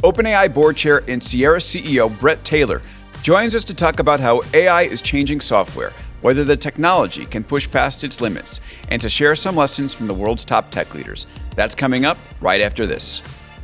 OpenAI board chair and Sierra CEO Bret Taylor joins us to talk about how AI is changing software, whether the technology can push past its limits, and to share some lessons from the world's top tech leaders. That's coming up right after this.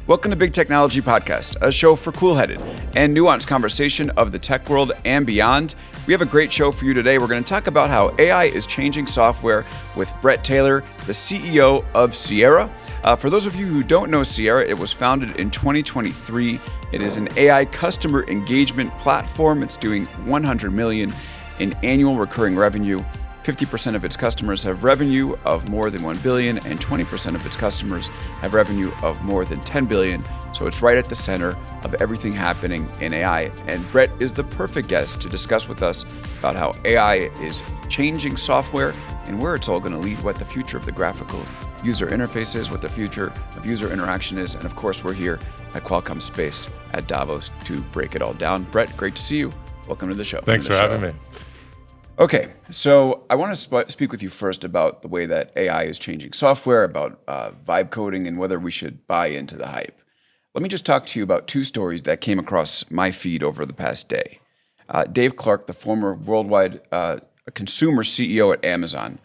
Welcome to Big Technology Podcast, a show for cool-headed and nuanced conversation of the tech world and beyond. We have a great show for you today. We're going to talk about how AI is changing software with Bret Taylor, the CEO of Sierra. For those of you who don't know Sierra, it was founded in 2023. It is an AI customer engagement platform. It's doing $100 million in annual recurring revenue. 50% of its customers have revenue of more than $1 billion, and 20% of its customers have revenue of more than $10 billion. So it's right at the center of everything happening in AI. And Bret is the perfect guest to discuss with us about how AI is changing software and where it's all going to lead, what the future of the graphical user interface is, what the future of user interaction is. And of course, we're here at Qualcomm Space at Davos to break it all down. Bret, great to see you. Welcome to the show. Thanks for having me. Okay, so I want to speak with you first about the way that AI is changing software, about vibe coding, and whether we should buy into the hype. Let me just talk to you about two stories that came across my feed over the past day. Dave Clark, the former worldwide consumer CEO at Amazon,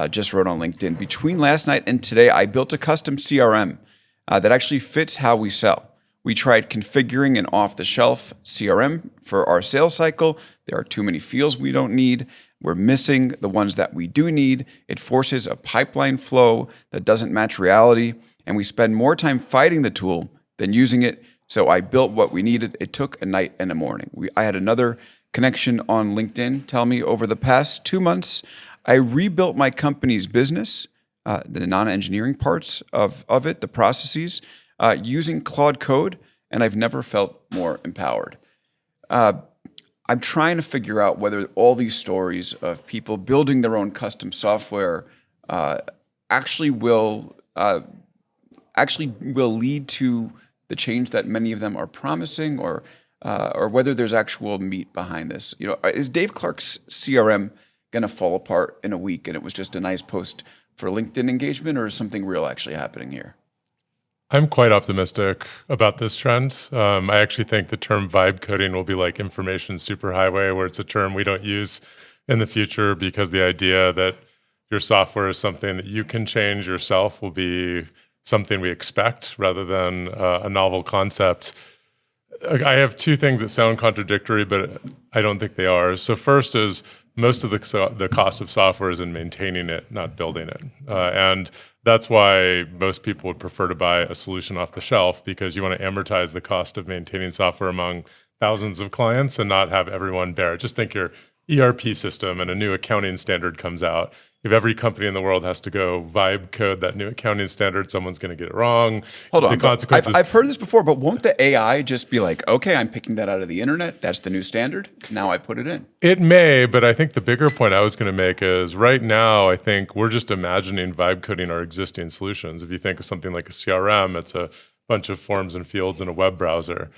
just wrote on LinkedIn, "Between last night and today, I built a custom CRM that actually fits how we sell. We tried configuring an off-the-shelf CRM for our sales cycle. There are too many fields we don't need. We're missing the ones that we do need. It forces a pipeline flow that doesn't match reality, and we spend more time fighting the tool than using it. So I built what we needed. It took a night and a morning." I had another connection on LinkedIn tell me over the past 2 months, I rebuilt my company's business, the non-engineering parts of it, the processes, using Claude Code, and I've never felt more empowered. I'm trying to figure out whether all these stories of people building their own custom software actually will lead to the change that many of them are promising, or whether there's actual meat behind this. You know, is Dave Clark's CRM going to fall apart in a week, and it was just a nice post for LinkedIn engagement, or is something real actually happening here? I'm quite optimistic about this trend. I actually think the term vibe coding will be like information superhighway, where it's a term we don't use in the future because the idea that your software is something that you can change yourself will be something we expect rather than a novel concept. I have two things that sound contradictory, but I don't think they are. So first is most of the cost of software is in maintaining it, not building it. And that's why most people would prefer to buy a solution off the shelf, because you want to amortize the cost of maintaining software among thousands of clients and not have everyone bear it. Just think your ERP system and a new accounting standard comes out. If every company in the world has to go vibe code that new accounting standard, someone's going to get it wrong. Hold on. I've heard this before, but won't the AI just be like, okay, I'm picking that out of the internet. That's the new standard. Now I put it in. It may, but I think the bigger point I was going to make is right now, I think we're just imagining vibe coding our existing solutions. If you think of something like a CRM, it's a bunch of forms and fields in a web browser.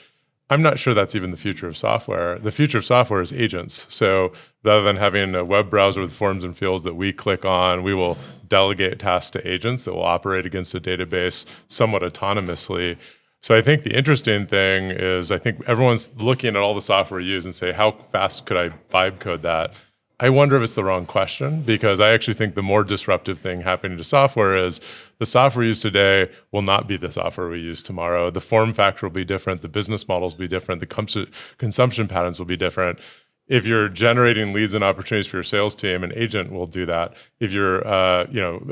I'm not sure that's even the future of software. The future of software is agents. So rather than having a web browser with forms and fields that we click on, we will delegate tasks to agents that will operate against a database somewhat autonomously. So I think the interesting thing is I think everyone's looking at all the software we use and say, how fast could I vibe code that? I wonder if it's the wrong question, because I actually think the more disruptive thing happening to software is the software used today will not be the software we use tomorrow. The form factor will be different. The business models will be different. The consumption patterns will be different. If you're generating leads and opportunities for your sales team, an agent will do that. If you're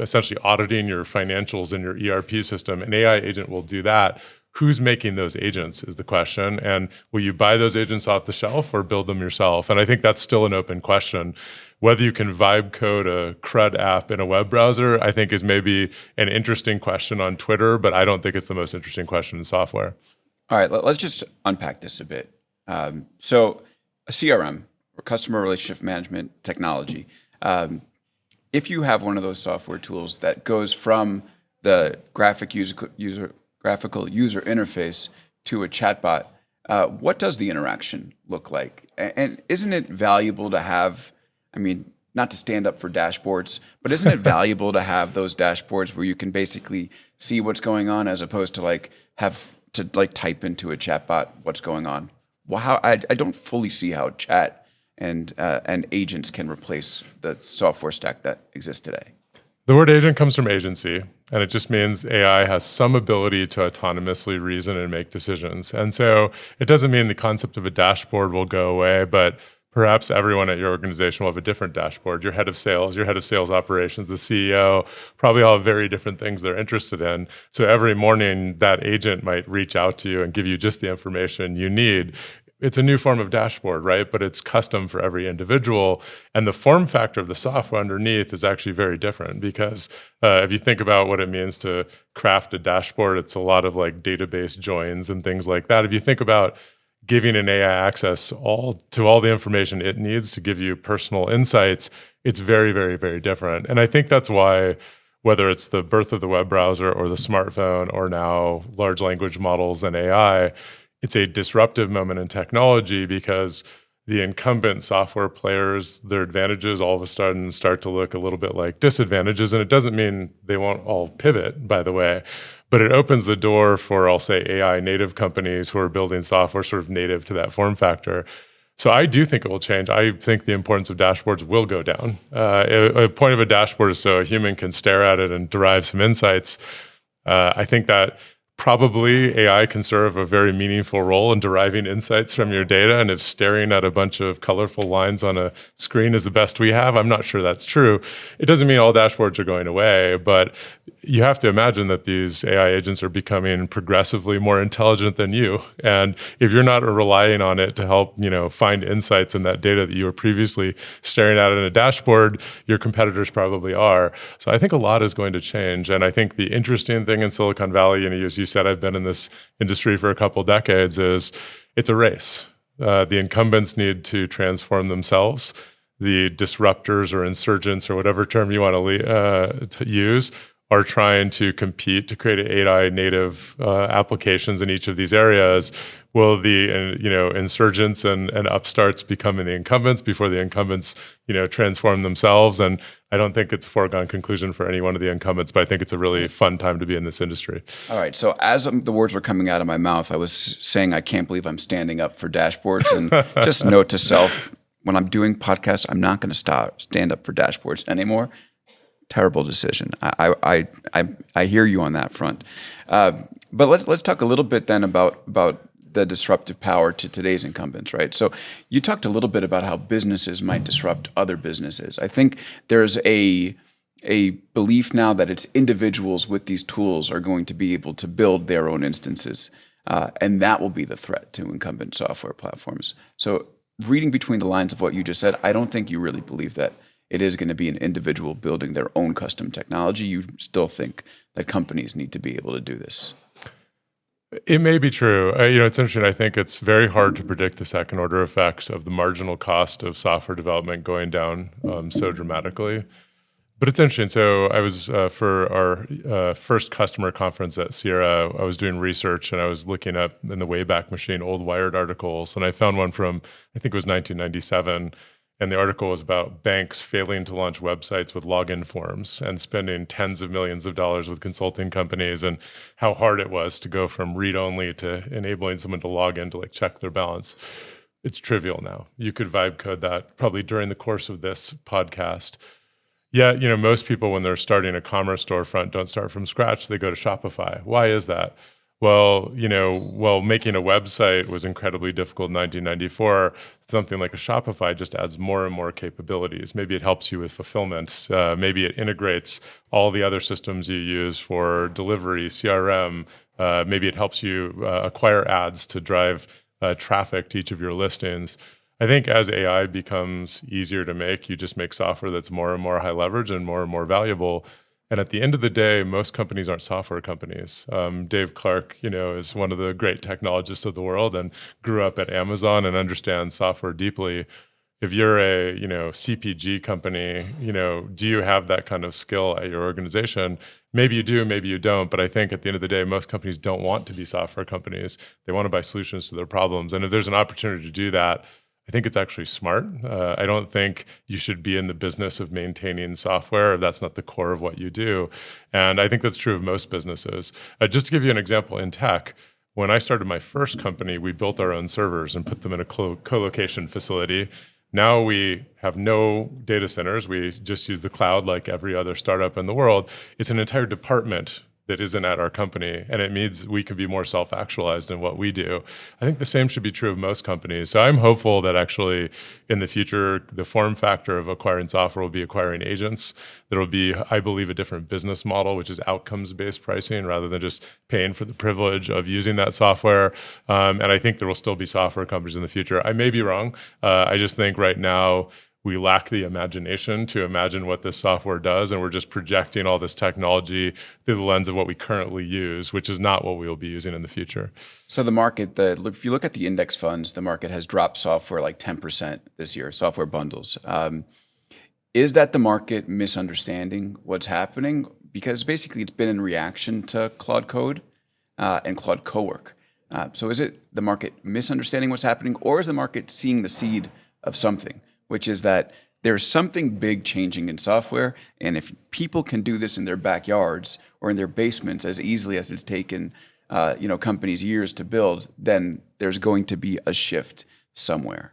essentially auditing your financials in your ERP system, an AI agent will do that. Who's making those agents is the question. And will you buy those agents off the shelf or build them yourself? And I think that's still an open question. Whether you can vibe code a CRUD app in a web browser, I think is maybe an interesting question on Twitter, but I don't think it's the most interesting question in software. All right, let's just unpack this a bit. So a CRM, or customer relationship management technology, if you have one of those software tools that goes from the graphical user interface to a chatbot, what does the interaction look like? And isn't it valuable to have, not to stand up for dashboards, but isn't it valuable to have those dashboards where you can basically see what's going on, as opposed to like have to like type into a chatbot what's going on. Well, I don't fully see how chat and agents can replace the software stack that exists today. The word agent comes from agency, and it just means AI has some ability to autonomously reason and make decisions. And so it doesn't mean the concept of a dashboard will go away, but perhaps everyone at your organization will have a different dashboard. Your head of sales operations, the CEO, probably all have very different things they're interested in. So every morning, that agent might reach out to you and give you just the information you need. It's a new form of dashboard, right? But it's custom for every individual. And the form factor of the software underneath is actually very different because if you think about what it means to craft a dashboard, it's a lot of like database joins and things like that. If you think about giving an AI access to all the information it needs to give you personal insights, it's very, very, very different. And I think that's why, whether it's the birth of the web browser or the smartphone or now large language models and AI, it's a disruptive moment in technology because the incumbent software players, their advantages all of a sudden start to look a little bit like disadvantages. And it doesn't mean they won't all pivot, by the way, but it opens the door for, I'll say, AI native companies who are building software sort of native to that form factor. So I do think it will change. I think the importance of dashboards will go down. A point of a dashboard is so a human can stare at it and derive some insights. I think that probably AI can serve a very meaningful role in deriving insights from your data. And if staring at a bunch of colorful lines on a screen is the best we have, I'm not sure that's true. It doesn't mean all dashboards are going away, but you have to imagine that these AI agents are becoming progressively more intelligent than you. And if you're not relying on it to help, find insights in that data that you were previously staring at in a dashboard, your competitors probably are. So I think a lot is going to change. And I think the interesting thing in Silicon Valley, as you said, I've been in this industry for a couple of decades, is it's a race. The incumbents need to transform themselves. The disruptors or insurgents or whatever term you want to use are trying to compete to create AI native applications in each of these areas. Will the insurgents and upstarts becoming the incumbents before the incumbents transform themselves? And I don't think it's a foregone conclusion for any one of the incumbents, but I think it's a really fun time to be in this industry. All right. So as the words were coming out of my mouth, I was saying I can't believe I'm standing up for dashboards. And just note to self, when I'm doing podcasts, I'm not going to stand up for dashboards anymore. Terrible decision. I hear you on that front. But let's talk a little bit then about the disruptive power to today's incumbents, right? So you talked a little bit about how businesses might disrupt other businesses. I think there's a belief now that it's individuals with these tools are going to be able to build their own instances, and that will be the threat to incumbent software platforms. So reading between the lines of what you just said, I don't think you really believe that it is going to be an individual building their own custom technology. You still think that companies need to be able to do this. It may be true. It's interesting. I think it's very hard to predict the second order effects of the marginal cost of software development going down so dramatically. But it's interesting. So I was, for our first customer conference at Sierra, I was doing research and I was looking up in the Wayback Machine old Wired articles. And I found one from, I think it was 1997. And the article was about banks failing to launch websites with login forms and spending tens of millions of dollars with consulting companies and how hard it was to go from read-only to enabling someone to log in to check their balance. It's trivial now. You could vibe code that probably during the course of this podcast. Yeah, most people when they're starting a commerce storefront don't start from scratch. They go to Shopify. Why is that? Well, making a website was incredibly difficult in 1994. Something like a Shopify just adds more and more capabilities. Maybe it helps you with fulfillment. Maybe it integrates all the other systems you use for delivery, CRM. Maybe it helps you acquire ads to drive traffic to each of your listings. I think as AI becomes easier to make, you just make software that's more and more high leverage and more valuable. And at the end of the day, most companies aren't software companies. Dave Clark, is one of the great technologists of the world and grew up at Amazon and understands software deeply. If you're a, CPG company, do you have that kind of skill at your organization? Maybe you do, maybe you don't. But I think at the end of the day, most companies don't want to be software companies. They want to buy solutions to their problems. And if there's an opportunity to do that, I think it's actually smart. I don't think you should be in the business of maintaining software if that's not the core of what you do. And I think that's true of most businesses. Just to give you an example in tech, When I started my first company, we built our own servers and put them in a co-location facility. Now we have no data centers. We just use the cloud like every other startup in the world. It's an entire department that isn't at our company, and it means we could be more self-actualized in what we do. I think the same should be true of most companies. So I'm hopeful that actually in the future, the form factor of acquiring software will be acquiring agents. There will be, I believe, a different business model, which is outcomes-based pricing rather than just paying for the privilege of using that software. And I think there will still be software companies in the future. I may be wrong. I just think right now, we lack the imagination to imagine what this software does, and we're just projecting all this technology through the lens of what we currently use, which is not what we will be using in the future. So the market, if you look at the index funds, the market has dropped software like 10% this year, software bundles. Is that the market misunderstanding what's happening? Because basically it's been in reaction to Claude Code and Claude Cowork. So is it the market misunderstanding what's happening, or is the market seeing the seed of something? Which is that there's something big changing in software, and if people can do this in their backyards or in their basements as easily as it's taken, companies years to build, then there's going to be a shift somewhere.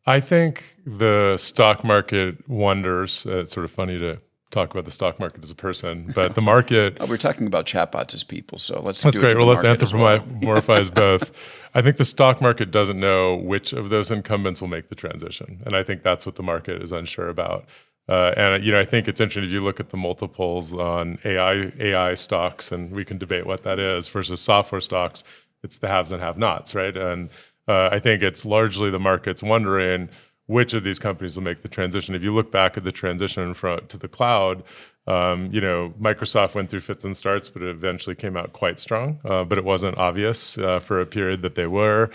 I think the stock market wonders. It's sort of funny to talk about the stock market as a person, but the market. We're talking about chatbots as people, so let's. That's do great. It to well, the let's market as well. anthropomorphize both. I think the stock market doesn't know which of those incumbents will make the transition, and I think that's what the market is unsure about. And I think it's interesting if you look at the multiples on AI stocks, and we can debate what that is versus software stocks. It's the haves and have-nots, right? And I think it's largely the market's wondering which of these companies will make the transition. If you look back at the transition to the cloud, Microsoft went through fits and starts, but it eventually came out quite strong. But it wasn't obvious for a period that they were.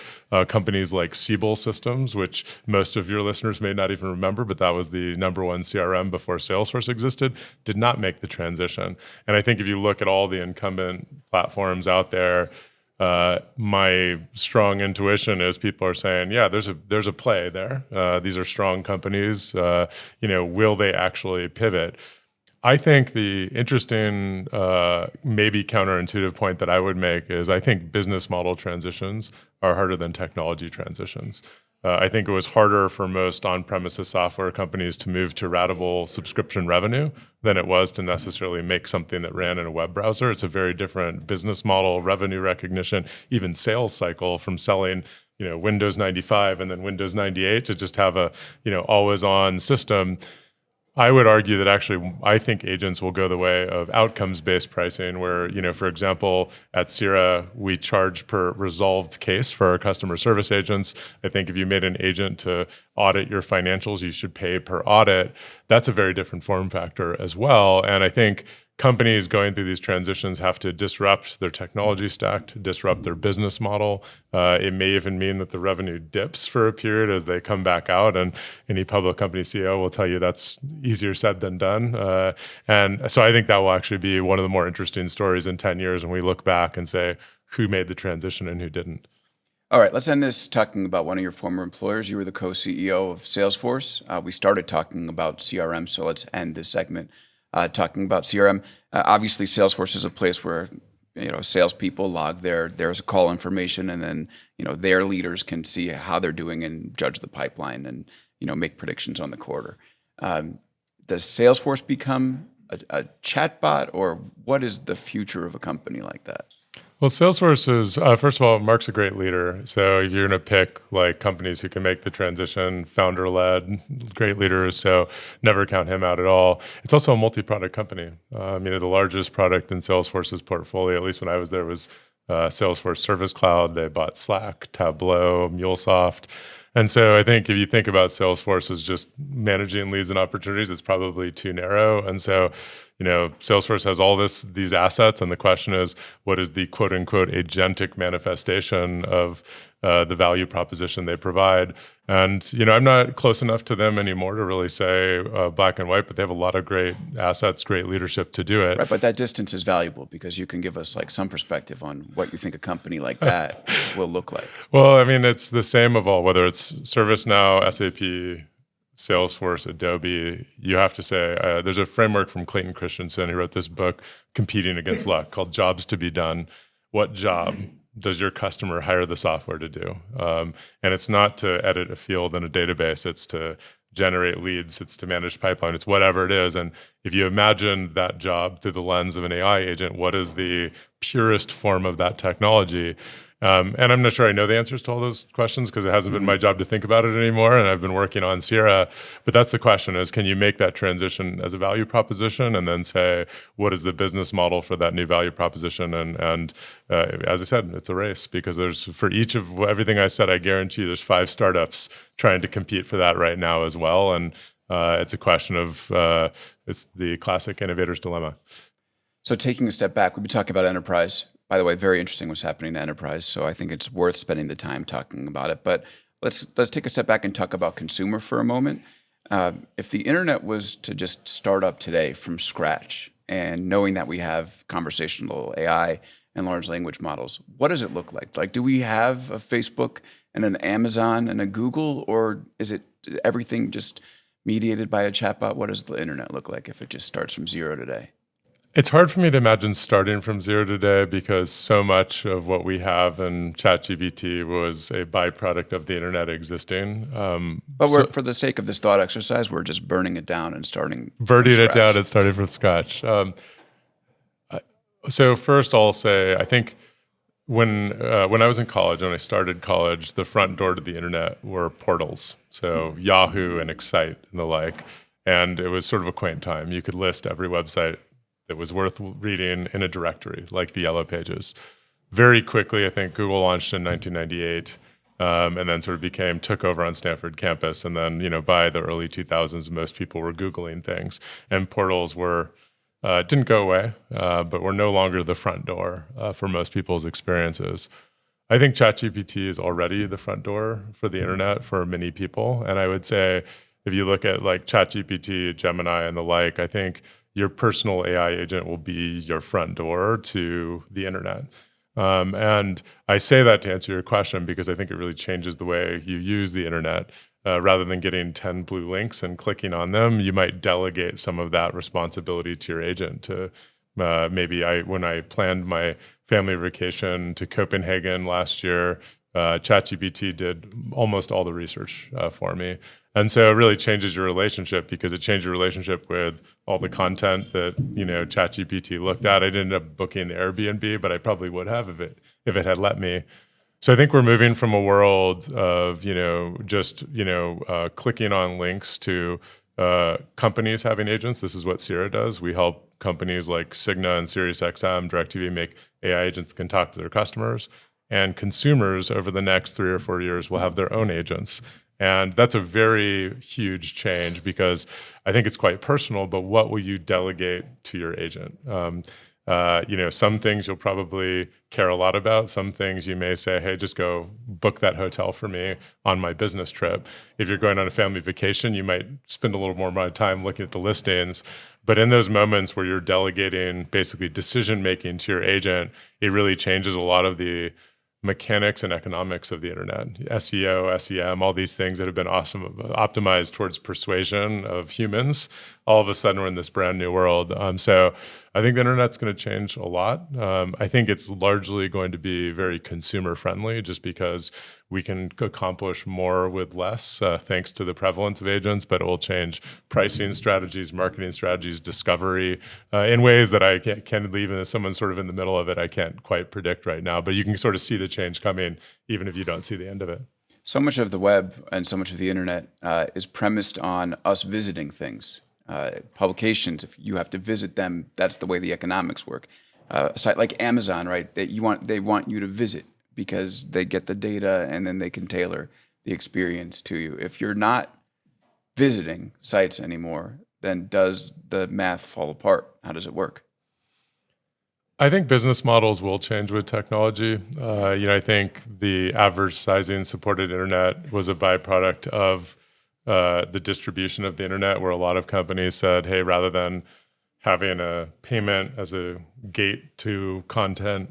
Companies like Siebel Systems, which most of your listeners may not even remember, but that was the number one CRM before Salesforce existed, did not make the transition. And I think if you look at all the incumbent platforms out there, my strong intuition is people are saying, yeah, there's a play there. These are strong companies. Will they actually pivot? I think the interesting, maybe counterintuitive point that I would make is I think business model transitions are harder than technology transitions. I think it was harder for most on-premises software companies to move to ratable subscription revenue than it was to necessarily make something that ran in a web browser. It's a very different business model, revenue recognition, even sales cycle from selling Windows 95 and then Windows 98 to just have a always-on system. I would argue that actually, I think agents will go the way of outcomes-based pricing where, for example, at Sierra, we charge per resolved case for our customer service agents. I think if you made an agent to audit your financials, you should pay per audit. That's a very different form factor as well. And I think companies going through these transitions have to disrupt their technology stack, to disrupt their business model. It may even mean that the revenue dips for a period as they come back out, and any public company CEO will tell you that's easier said than done. And so I think that will actually be one of the more interesting stories in 10 years when we look back and say who made the transition and who didn't. All right, let's end this talking about one of your former employers. You were the co-CEO of Salesforce. We started talking about CRM, so let's end this segment talking about CRM. Obviously, Salesforce is a place where salespeople log there's a call information, and then their leaders can see how they're doing and judge the pipeline and make predictions on the quarter. Does Salesforce become a chatbot, or what is the future of a company like that? Well, Salesforce is, first of all, Mark's a great leader. So if you're going to pick companies who can make the transition, founder-led, great leaders, so never count him out at all. It's also a multi-product company. The largest product in Salesforce's portfolio, at least when I was there, was Salesforce Service Cloud. They bought Slack, Tableau, MuleSoft. And so I think if you think about Salesforce as just managing leads and opportunities, it's probably too narrow. And so, Salesforce has all these assets, and the question is, what is the quote unquote agentic manifestation of the value proposition they provide? And I'm not close enough to them anymore to really say black and white, but they have a lot of great assets, great leadership to do it. Right, but that distance is valuable because you can give us some perspective on what you think a company like that will look like. Well, it's the same of all, whether it's ServiceNow, SAP, Salesforce, Adobe. You have to say, there's a framework from Clayton Christensen who wrote this book, Competing Against Luck, called Jobs to Be Done. What job does your customer hire the software to do? And it's not to edit a field in a database. It's to generate leads. It's to manage pipeline. It's whatever it is. And if you imagine that job through the lens of an AI agent, what is the purest form of that technology? And I'm not sure I know the answers to all those questions because it hasn't been my job to think about it anymore. And I've been working on Sierra. But that's the question is, can you make that transition as a value proposition and then say, what is the business model for that new value proposition? And as I said, it's a race because there's for each of everything I said, I guarantee there's 5 startups trying to compete for that right now as well. And it's a question of, it's the classic innovator's dilemma. So taking a step back, we've been talking about enterprise. By the way, very interesting what's happening to enterprise. So I think it's worth spending the time talking about it. But let's take a step back and talk about consumer for a moment. If the internet was to just start up today from scratch, and knowing that we have conversational AI and large language models, what does it look like? Like, do we have a Facebook and an Amazon and a Google, or is it everything just mediated by a chatbot? What does the internet look like if it just starts from zero today? It's hard for me to imagine starting from zero today because so much of what we have in ChatGPT was a byproduct of the internet existing. But for the sake of this thought exercise, we're just burning it down and starting from scratch. So first I'll say, I think when I was in college, when I started college, the front door to the internet were portals. So Yahoo and Excite and the like. And it was sort of a quaint time. You could list every website that was worth reading in a directory, like the Yellow Pages. Very quickly, I think Google launched in 1998, and then sort of took over on Stanford campus. And then, by the early 2000s, most people were Googling things. And portals didn't go away, but were no longer the front door for most people's experiences. I think ChatGPT is already the front door for the internet for many people. And I would say, if you look at like ChatGPT, Gemini, and the like, I think your personal AI agent will be your front door to the internet. And I say that to answer your question because I think it really changes the way you use the internet. Rather than getting 10 blue links and clicking on them, you might delegate some of that responsibility to your agent. To when I planned my family vacation to Copenhagen last year, ChatGPT did almost all the research for me. And so it really changes your relationship because it changed your relationship with all the content that, ChatGPT looked at. I didn't end up booking Airbnb, but I probably would have if it had let me. So I think we're moving from a world of, clicking on links to companies having agents. This is what Sierra does. We help companies like Cigna and SiriusXM, DirecTV make AI agents that can talk to their customers. And consumers over the next 3 or 4 years will have their own agents. And that's a very huge change because I think it's quite personal, but what will you delegate to your agent? Some things you'll probably care a lot about. Some things you may say, hey, just go book that hotel for me on my business trip. If you're going on a family vacation, you might spend a little more time looking at the listings. But in those moments where you're delegating basically decision-making to your agent, it really changes a lot of the mechanics and economics of the internet, SEO, SEM, all these things that have been optimized towards persuasion of humans. All of a sudden, we're in this brand new world. So I think the internet's going to change a lot. I think it's largely going to be very consumer friendly just because we can accomplish more with less thanks to the prevalence of agents, but it will change pricing strategies, marketing strategies, discovery in ways that I can't even as someone sort of in the middle of it, I can't quite predict right now. But you can sort of see the change coming even if you don't see the end of it. So much of the web and so much of the internet is premised on us visiting things. Publications, if you have to visit them, that's the way the economics work. A site like Amazon, right? They want you to visit because they get the data and then they can tailor the experience to you. If you're not visiting sites anymore, then does the math fall apart? How does it work? I think business models will change with technology. I think the advertising supported internet was a byproduct of the distribution of the internet, where a lot of companies said, hey, rather than having a payment as a gate to content,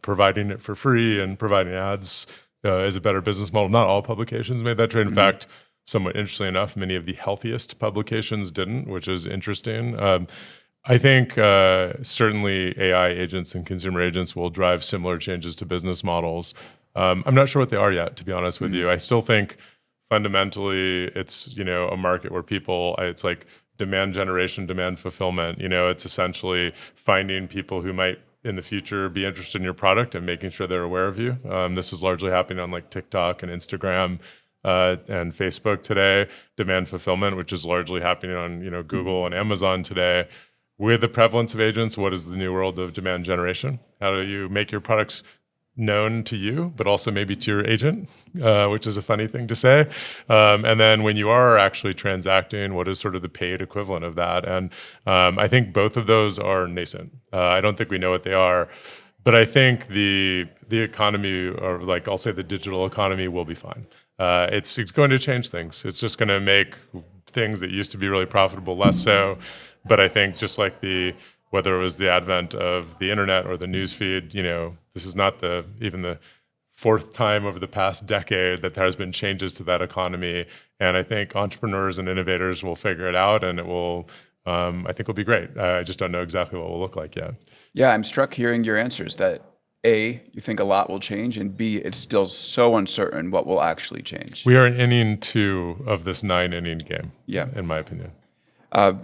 providing it for free and providing ads is a better business model. Not all publications made that trade. In fact, somewhat interestingly enough, many of the healthiest publications didn't, which is interesting. I think certainly AI agents and consumer agents will drive similar changes to business models. I'm not sure what they are yet, to be honest with you. I still think fundamentally it's a market where it's like demand generation, demand fulfillment. It's essentially finding people who might in the future be interested in your product and making sure they're aware of you. This is largely happening on like TikTok and Instagram and Facebook today. Demand fulfillment, which is largely happening on Google and Amazon today. With the prevalence of agents, what is the new world of demand generation? How do you make your products known to you, but also maybe to your agent, which is a funny thing to say. And then when you are actually transacting, what is sort of the paid equivalent of that? And I think both of those are nascent. I don't think we know what they are, but I think the economy, or like I'll say the digital economy, will be fine. It's going to change things. It's just going to make things that used to be really profitable less so. But I think just like whether it was the advent of the internet or the newsfeed, this is not even the fourth time over the past decade that there has been changes to that economy. And I think entrepreneurs and innovators will figure it out, and it will, I think, will be great. I just don't know exactly what it will look like yet. Yeah, I'm struck hearing your answers that A, you think a lot will change, and B, it's still so uncertain what will actually change. We are in inning 2 of this 9-inning game, in my opinion.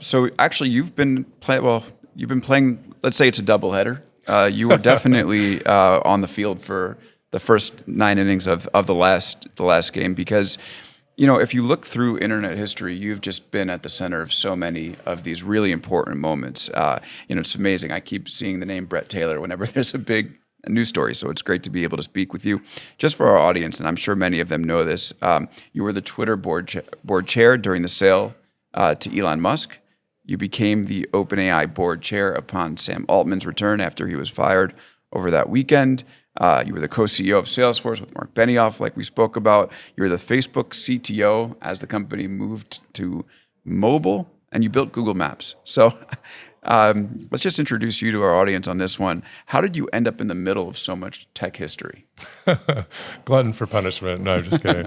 So actually, you've been playing. Let's say it's a doubleheader. You were definitely on the field for the first 9 innings of the last game, because if you look through internet history, you've just been at the center of so many of these really important moments. It's amazing. I keep seeing the name Bret Taylor whenever there's a news story. So it's great to be able to speak with you. Just for our audience, and I'm sure many of them know this, you were the Twitter board chair during the sale to Elon Musk. You became the OpenAI board chair upon Sam Altman's return after he was fired over that weekend. You were the co-CEO of Salesforce with Mark Benioff, like we spoke about. You were the Facebook CTO as the company moved to mobile, and you built Google Maps. So let's just introduce you to our audience on this one. How did you end up in the middle of so much tech history? Glutton for punishment. No, I'm just kidding.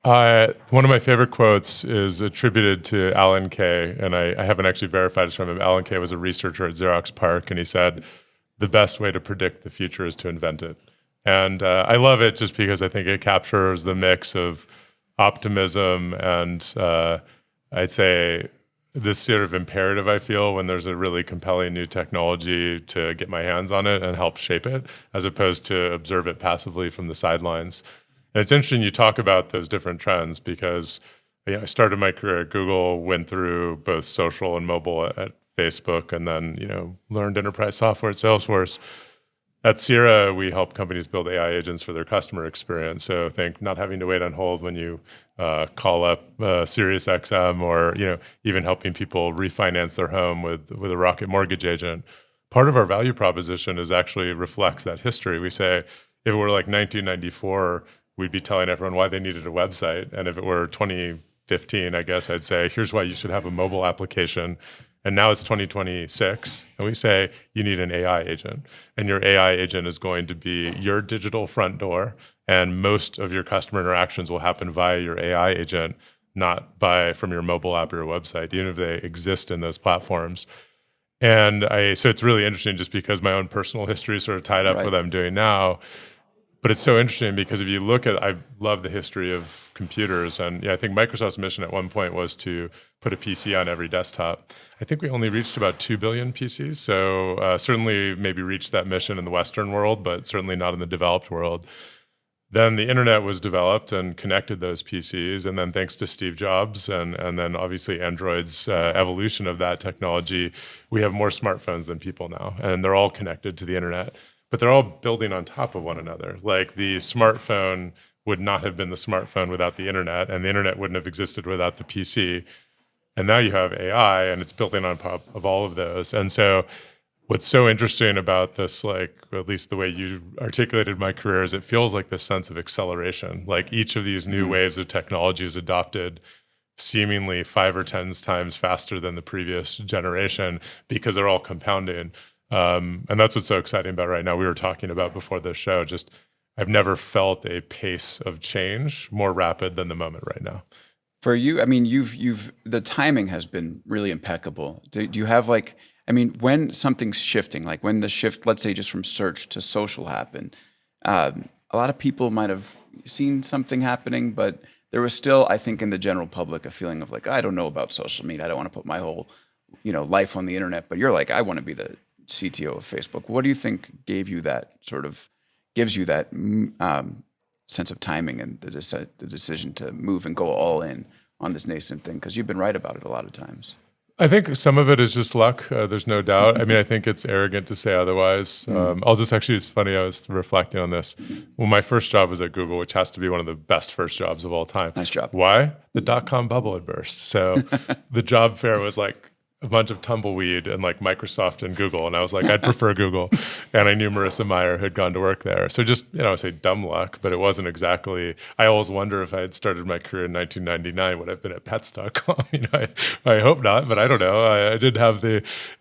One of my favorite quotes is attributed to Alan Kay, and I haven't actually verified it from him. Alan Kay was a researcher at Xerox PARC, and he said, the best way to predict the future is to invent it. And I love it just because I think it captures the mix of optimism and I'd say this sort of imperative I feel when there's a really compelling new technology to get my hands on it and help shape it, as opposed to observe it passively from the sidelines. And it's interesting you talk about those different trends because I started my career at Google, went through both social and mobile at Facebook, and then learned enterprise software at Salesforce. At Sierra, we help companies build AI agents for their customer experience. So think not having to wait on hold when you call up SiriusXM, or even helping people refinance their home with a Rocket Mortgage agent. Part of our value proposition is actually reflects that history. We say if it were like 1994. We'd be telling everyone why they needed a website. And if it were 2015, I guess I'd say, here's why you should have a mobile application. And now it's 2026, and we say you need an AI agent. And your AI agent is going to be your digital front door, and most of your customer interactions will happen via your AI agent, not from your mobile app or your website, even if they exist in those platforms. And so it's really interesting just because my own personal history is sort of tied up with what I'm doing now. But it's so interesting because if you look I love the history of computers, and I think Microsoft's mission at one point was to put a PC on every desktop. I think we only reached about 2 billion PCs, so certainly maybe reached that mission in the Western world, but certainly not in the developed world. Then the internet was developed and connected those PCs, and then thanks to Steve Jobs and then obviously Android's evolution of that technology, we have more smartphones than people now, and they're all connected to the internet. But they're all building on top of one another. Like the smartphone would not have been the smartphone without the internet, and the internet wouldn't have existed without the PC. And now you have AI, and it's building on top of all of those. And so what's so interesting about this, like at least the way you articulated my career, is it feels like this sense of acceleration. Like each of these new waves of technology is adopted seemingly 5 or 10 times faster than the previous generation because they're all compounding. And that's what's so exciting about right now. We were talking about before the show, just I've never felt a pace of change more rapid than the moment right now. For you, I mean, you've the timing has been really impeccable. Do you have like, I mean, when something's shifting, like when the shift, let's say just from search to social happened, a lot of people might have seen something happening, but there was still, I think, in the general public, a feeling of like, I don't know about social media. I don't want to put my whole, life on the internet. But you're like, I want to be the CTO of Facebook. What do you think gives you that sense of timing and the decision to move and go all in on this nascent thing? Because you've been right about it a lot of times. I think some of it is just luck. There's no doubt. I mean, I think it's arrogant to say otherwise. It's funny, I was reflecting on this. Well, my first job was at Google, which has to be one of the best first jobs of all time. Nice job. Why? The dot-com bubble had burst. So the job fair was like a bunch of tumbleweed and like Microsoft and Google. And I was like, I'd prefer Google. And I knew Marissa Mayer had gone to work there. So just, I say dumb luck, but it wasn't exactly, I always wonder if I had started my career in 1999, would I have been at pets.com? I hope not, but I don't know. I did have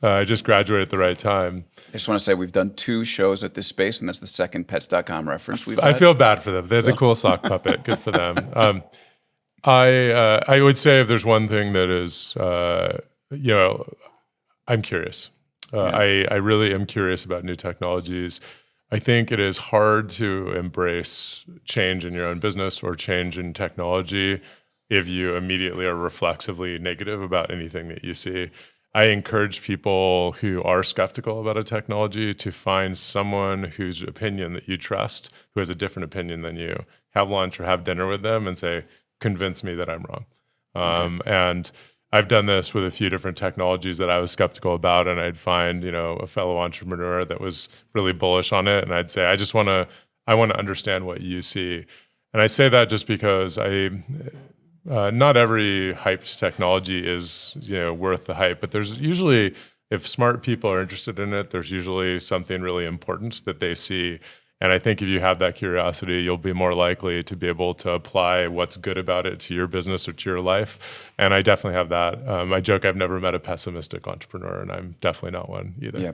I just graduated at the right time. I just want to say we've done 2 shows at this space, and that's the second pets.com reference we've had. I feel bad for them. They're the cool sock puppet. Good for them. I would say if there's one thing that is, I'm curious. I really am curious about new technologies. I think it is hard to embrace change in your own business or change in technology if you immediately are reflexively negative about anything that you see. I encourage people who are skeptical about a technology to find someone whose opinion that you trust, who has a different opinion than you, have lunch or have dinner with them and say, convince me that I'm wrong. And I've done this with a few different technologies that I was skeptical about, and I'd find, a fellow entrepreneur that was really bullish on it, and I'd say, I want to understand what you see. And I say that just because not every hyped technology is, worth the hype, but there's usually, if smart people are interested in it, there's usually something really important that they see. And I think if you have that curiosity, you'll be more likely to be able to apply what's good about it to your business or to your life. And I definitely have that. I joke I've never met a pessimistic entrepreneur, and I'm definitely not one either. Yeah.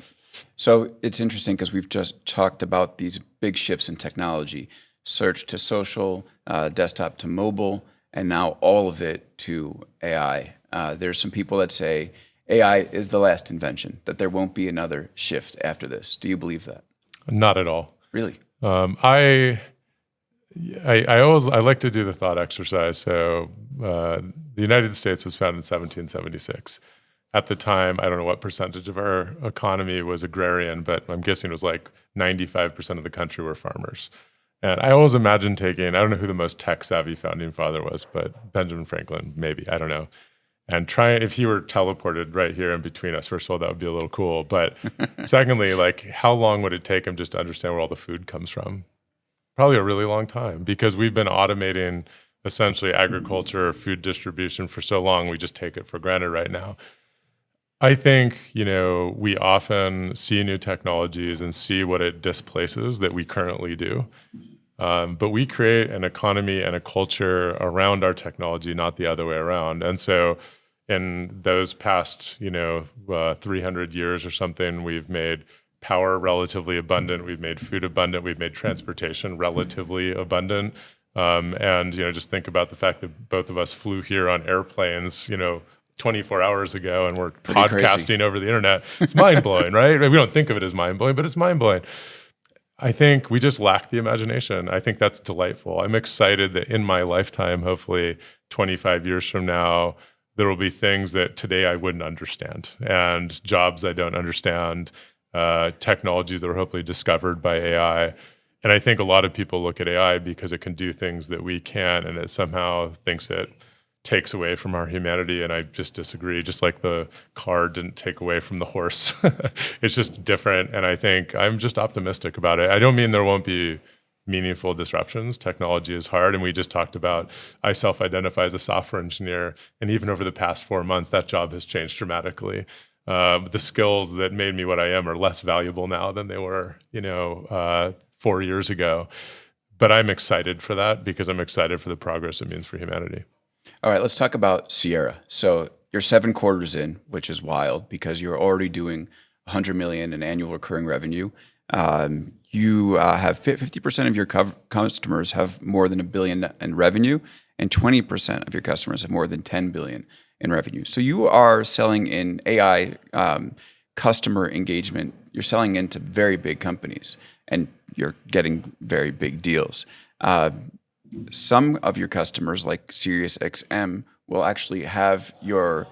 So it's interesting because we've just talked about these big shifts in technology, search to social, desktop to mobile, and now all of it to AI. There's some people that say AI is the last invention, that there won't be another shift after this. Do you believe that? Not at all. Really? I like to do the thought exercise. So the United States was founded in 1776. At the time, I don't know what percentage of our economy was agrarian, but I'm guessing it was like 95% of the country were farmers. And I always imagine I don't know who the most tech-savvy founding father was, but Benjamin Franklin, maybe, I don't know. And if he were teleported right here in between us, first of all, that would be a little cool. But secondly, like, how long would it take him just to understand where all the food comes from? Probably a really long time, because we've been automating essentially agriculture, food distribution for so long, we just take it for granted right now. I think, we often see new technologies and see what it displaces that we currently do. But we create an economy and a culture around our technology, not the other way around. And so in those past, 300 years or something, we've made power relatively abundant. We've made food abundant. We've made transportation relatively abundant. And, just think about the fact that both of us flew here on airplanes, 24 hours ago, and we're podcasting over the internet. It's mind-blowing, right? We don't think of it as mind-blowing, but it's mind-blowing. I think we just lack the imagination. I think that's delightful. I'm excited that in my lifetime, hopefully 25 years from now, there will be things that today I wouldn't understand, and jobs I don't understand, technologies that are hopefully discovered by AI. And I think a lot of people look at AI because it can do things that we can't, and it somehow thinks it takes away from our humanity, and I just disagree. Just like the car didn't take away from the horse. It's just different, and I think I'm just optimistic about it. I don't mean there won't be meaningful disruptions. Technology is hard, and we just talked about, I self-identify as a software engineer, and even over the past 4 months, that job has changed dramatically. The skills that made me what I am are less valuable now than they were, 4 years ago. But I'm excited for that because I'm excited for the progress it means for humanity. All right, let's talk about Sierra. So you're 7 quarters in, which is wild because you're already doing $100 million in annual recurring revenue. You have 50% of your customers have more than $1 billion in revenue, and 20% of your customers have more than 10 billion in revenue. So you are selling in AI customer engagement. You're selling into very big companies, and you're getting very big deals. Some of your customers, like SiriusXM, will actually have your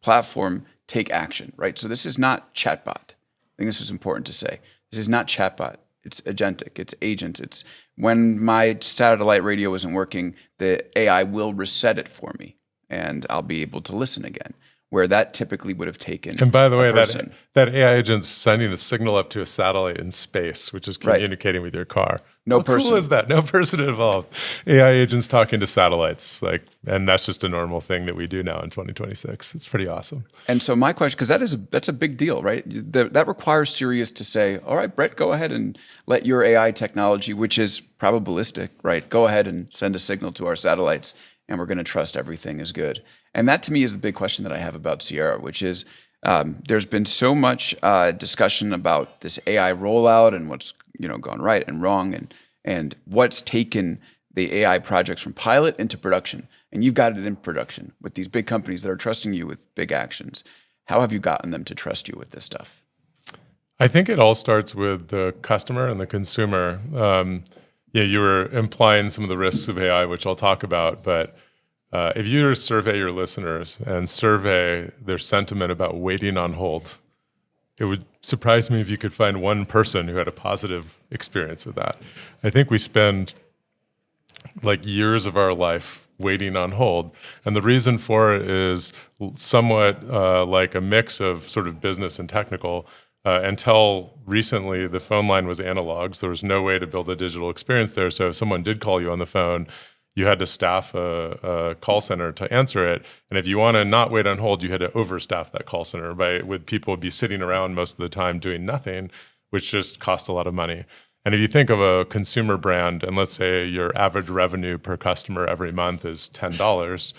platform take action, right? So this is not chatbot. I think this is important to say. This is not chatbot. It's agentic. It's agents. It's when my satellite radio isn't working, the AI will reset it for me, and I'll be able to listen again. Where that typically would have taken. And by the way, a person. that AI agent's sending a signal up to a satellite in space, which is communicating with your car. No How person. cool is that? No person involved. AI agents talking to satellites, and that's just a normal thing that we do now in 2026. It's pretty awesome. And so my question, because that's a big deal, right? That requires Sirius to say, all right, Bret, go ahead and let your AI technology, which is probabilistic, right? Go ahead and send a signal to our satellites, and we're going to trust everything is good. And that to me is the big question that I have about Sierra, which is there's been so much discussion about this AI rollout and what's gone right and wrong and what's taken the AI projects from pilot into production. And you've got it in production with these big companies that are trusting you with big actions. How have you gotten them to trust you with this stuff? I think it all starts with the customer and the consumer. You were implying some of the risks of AI, which I'll talk about, but if you were to survey your listeners and survey their sentiment about waiting on hold, it would surprise me if you could find one person who had a positive experience with that. I think we spend years of our life waiting on hold. And the reason for it is somewhat like a mix of sort of business and technical. Until recently, the phone line was analog, so there was no way to build a digital experience there. So if someone did call you on the phone, you had to staff a call center to answer it. And if you want to not wait on hold, you had to overstaff that call center with people be sitting around most of the time doing nothing, which just cost a lot of money. And if you think of a consumer brand, and let's say your average revenue per customer every month is $10,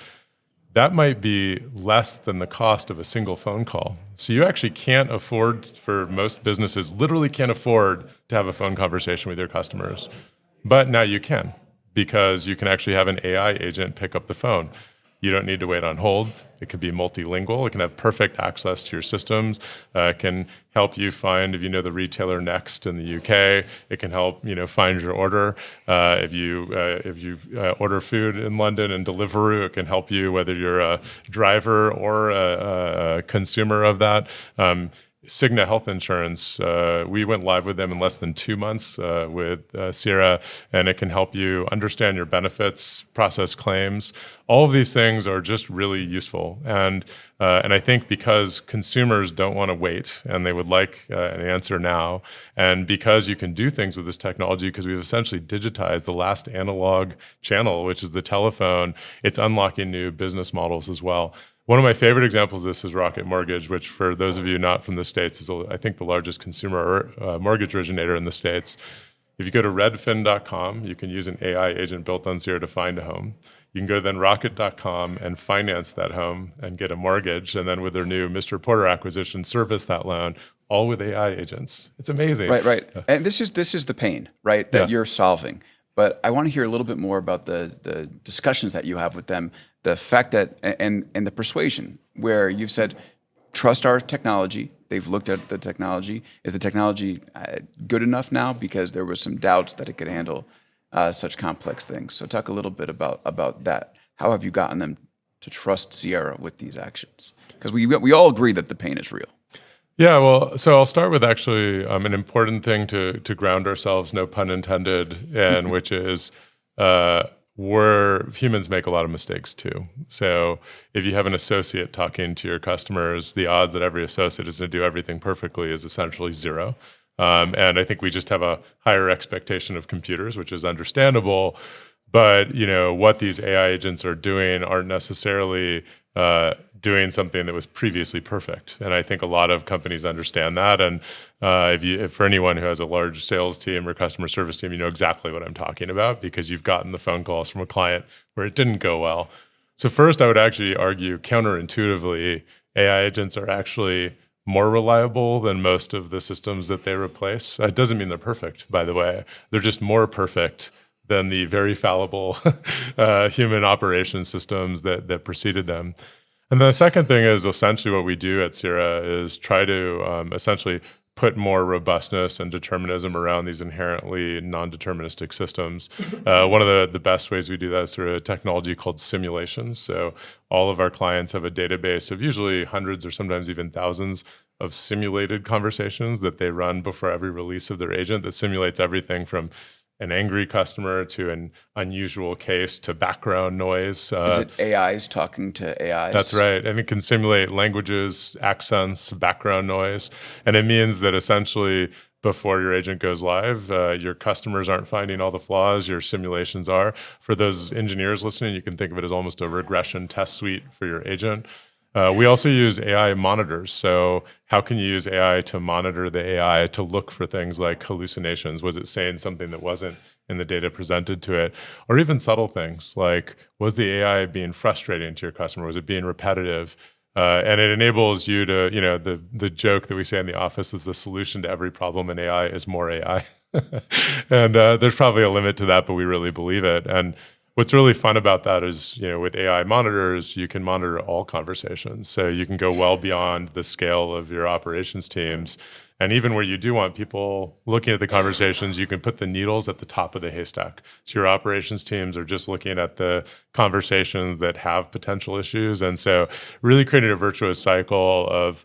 that might be less than the cost of a single phone call. So you actually can't afford, for most businesses, literally can't afford to have a phone conversation with your customers. But now you can, because you can actually have an AI agent pick up the phone. You don't need to wait on hold. It can be multilingual. It can have perfect access to your systems. It can help you find, if you know the retailer next in the UK, it can help find your order. If you order food in London and Deliveroo, it can help you whether you're a driver or a consumer of that. Cigna Health Insurance, we went live with them in less than 2 months with Sierra, and it can help you understand your benefits, process claims. All of these things are just really useful. And I think because consumers don't want to wait and they would like an answer now, and because you can do things with this technology, because we've essentially digitized the last analog channel, which is the telephone, it's unlocking new business models as well. One of my favorite examples of this is Rocket Mortgage, which for those of you not from the States is, I think, the largest consumer mortgage originator in the States. If you go to redfin.com, you can use an AI agent built on Sierra to find a home. You can go to then rocket.com and finance that home and get a mortgage. And then with their new Mr. Porter acquisition, service that loan, all with AI agents. It's amazing. Right. And this is the pain, right, that you're solving. But I want to hear a little bit more about the discussions that you have with them, the fact that, and the persuasion, where you've said, trust our technology. They've looked at the technology. Is the technology good enough now? Because there was some doubts that it could handle such complex things. So talk a little bit about that. How have you gotten them to trust Sierra with these actions? Because we all agree that the pain is real. Yeah, well, so I'll start with actually an important thing to ground ourselves, no pun intended, and which is humans make a lot of mistakes too. So if you have an associate talking to your customers, the odds that every associate is going to do everything perfectly is essentially zero. And I think we just have a higher expectation of computers, which is understandable. But what these AI agents are doing aren't necessarily doing something that was previously perfect. And I think a lot of companies understand that. And if for anyone who has a large sales team or customer service team, you know exactly what I'm talking about because you've gotten the phone calls from a client where it didn't go well. So first, I would actually argue counterintuitively, AI agents are actually more reliable than most of the systems that they replace. It doesn't mean they're perfect, by the way. They're just more perfect than the very fallible human operation systems that preceded them. And the second thing is essentially what we do at Sierra is try to essentially put more robustness and determinism around these inherently non-deterministic systems. One of the best ways we do that is through a technology called simulations. So all of our clients have a database of usually hundreds or sometimes even thousands of simulated conversations that they run before every release of their agent that simulates everything from an angry customer to an unusual case to background noise. Is it AIs talking to AIs? That's right. And it can simulate languages, accents, background noise. And it means that essentially before your agent goes live, your customers aren't finding all the flaws, your simulations are. For those engineers listening, you can think of it as almost a regression test suite for your agent. We also use AI monitors. So how can you use AI to monitor the AI to look for things like hallucinations? Was it saying something that wasn't in the data presented to it? Or even subtle things like, was the AI being frustrating to your customer? Was it being repetitive? And it enables you to, the joke that we say in the office is the solution to every problem in AI is more AI. And there's probably a limit to that, but we really believe it. And what's really fun about that is, with AI monitors, you can monitor all conversations. So you can go well beyond the scale of your operations teams. And even where you do want people looking at the conversations, you can put the needles at the top of the haystack. So your operations teams are just looking at the conversations that have potential issues. And so really creating a virtuous cycle of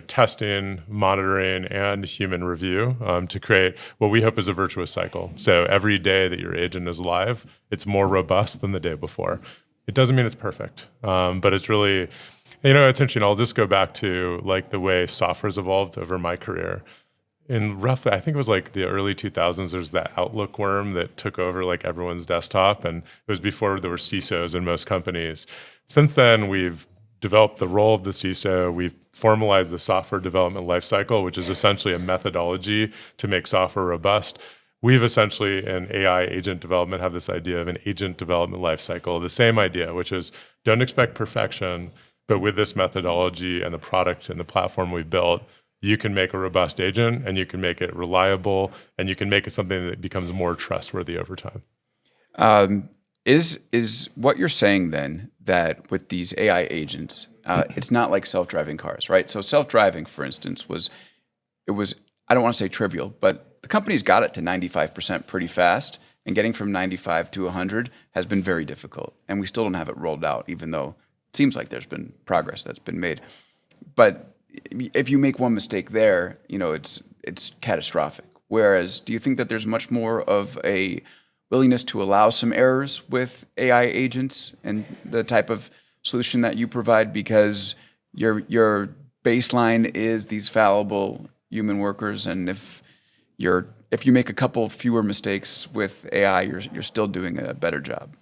testing, monitoring, and human review to create what we hope is a virtuous cycle. So every day that your agent is live, it's more robust than the day before. It doesn't mean it's perfect, but it's really, it's interesting. I'll just go back to like the way software's evolved over my career. In roughly, I think it was like the early 2000s, there's that Outlook worm that took over like everyone's desktop. And it was before there were CISOs in most companies. Since then, we've developed the role of the CISO. We've formalized the software development lifecycle, which is essentially a methodology to make software robust. We've essentially, in AI agent development, have this idea of an agent development lifecycle, the same idea, which is don't expect perfection, but with this methodology and the product and the platform we built, you can make a robust agent and you can make it reliable and you can make it something that becomes more trustworthy over time. Is what you're saying then that with these AI agents, it's not like self-driving cars, right? So self-driving, for instance, it was I don't want to say trivial, but the company's got it to 95% pretty fast, and getting from 95 to 100 has been very difficult, and we still don't have it rolled out, even though it seems like there's been progress that's been made. But if you make one mistake there, it's catastrophic. Whereas, do you think that there's much more of a willingness to allow some errors with AI agents and the type of solution that you provide because your baseline is these fallible human workers, and if you make a couple fewer mistakes with AI, you're still doing a better job?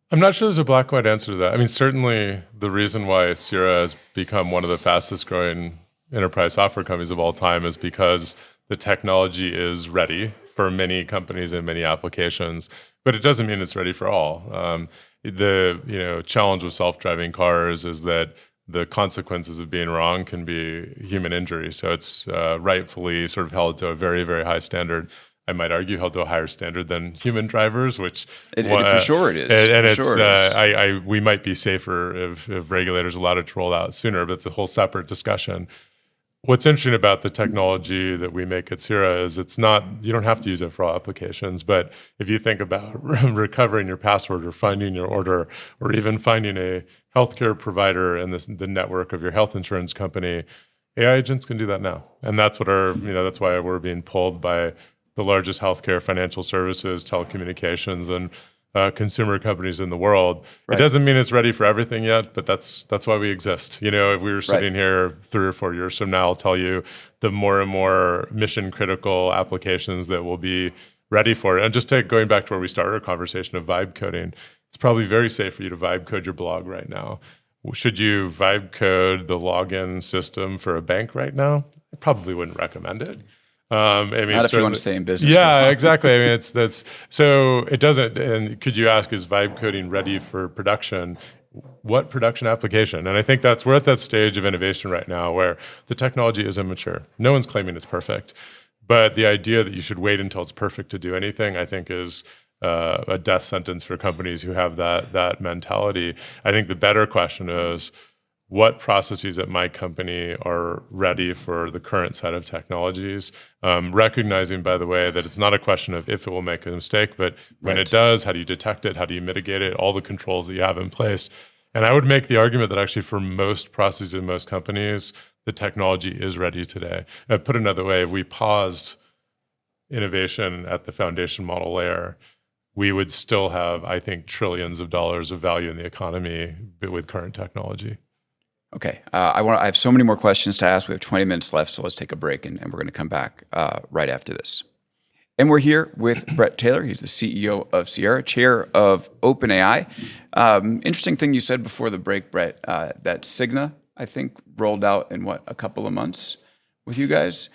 I'm not sure there's a black and white answer to that. I mean, certainly the reason why Sierra has become one of the fastest growing enterprise software companies of all time is because the technology is ready for many companies and many applications, but it doesn't mean it's ready for all. The challenge with self-driving cars is that the consequences of being wrong can be human injury. So it's rightfully sort of held to a very, very high standard. I might argue held to a higher standard than human drivers, which for sure it is. We might be safer if regulators allowed it to roll out sooner, but it's a whole separate discussion. What's interesting about the technology that we make at Sierra is you don't have to use it for all applications, but if you think about recovering your password or finding your order or even finding a healthcare provider in the network of your health insurance company, AI agents can do that now. And that's that's why we're being pulled by the largest healthcare, financial services, telecommunications, and consumer companies in the world. Right. It doesn't mean it's ready for everything yet, but that's why we exist. If we were sitting here 3 or 4 years from now, I'll tell you the more and more mission critical applications that will be ready for it. And just going back to where we started our conversation of vibe coding, it's probably very safe for you to vibe code your blog right now. Should you vibe code the login system for a bank right now? I probably wouldn't recommend it. Not if you want to stay in business. Yeah, exactly. I mean, so it doesn't. And could you ask, is vibe coding ready for production? What production application? And I think we're at that stage of innovation right now where the technology is immature. No one's claiming it's perfect, but the idea that you should wait until it's perfect to do anything, I think, is a death sentence for companies who have that mentality. I think the better question is, what processes at my company are ready for the current set of technologies? Recognizing, by the way, that it's not a question of if it will make a mistake, but when it does, how do you detect it? How do you mitigate it? All the controls that you have in place. And I would make the argument that actually for most processes in most companies, the technology is ready today. Put another way, if we paused innovation at the foundation model layer, we would still have, I think, trillions of dollars of value in the economy with current technology. Okay, I have so many more questions to ask. We have 20 minutes left, so let's take a break, and we're going to come back right after this. And we're here with Bret Taylor. He's the CEO of Sierra, chair of OpenAI. Interesting thing you said before the break, Bret, that Cigna, I think, rolled out in, a couple of months with you guys?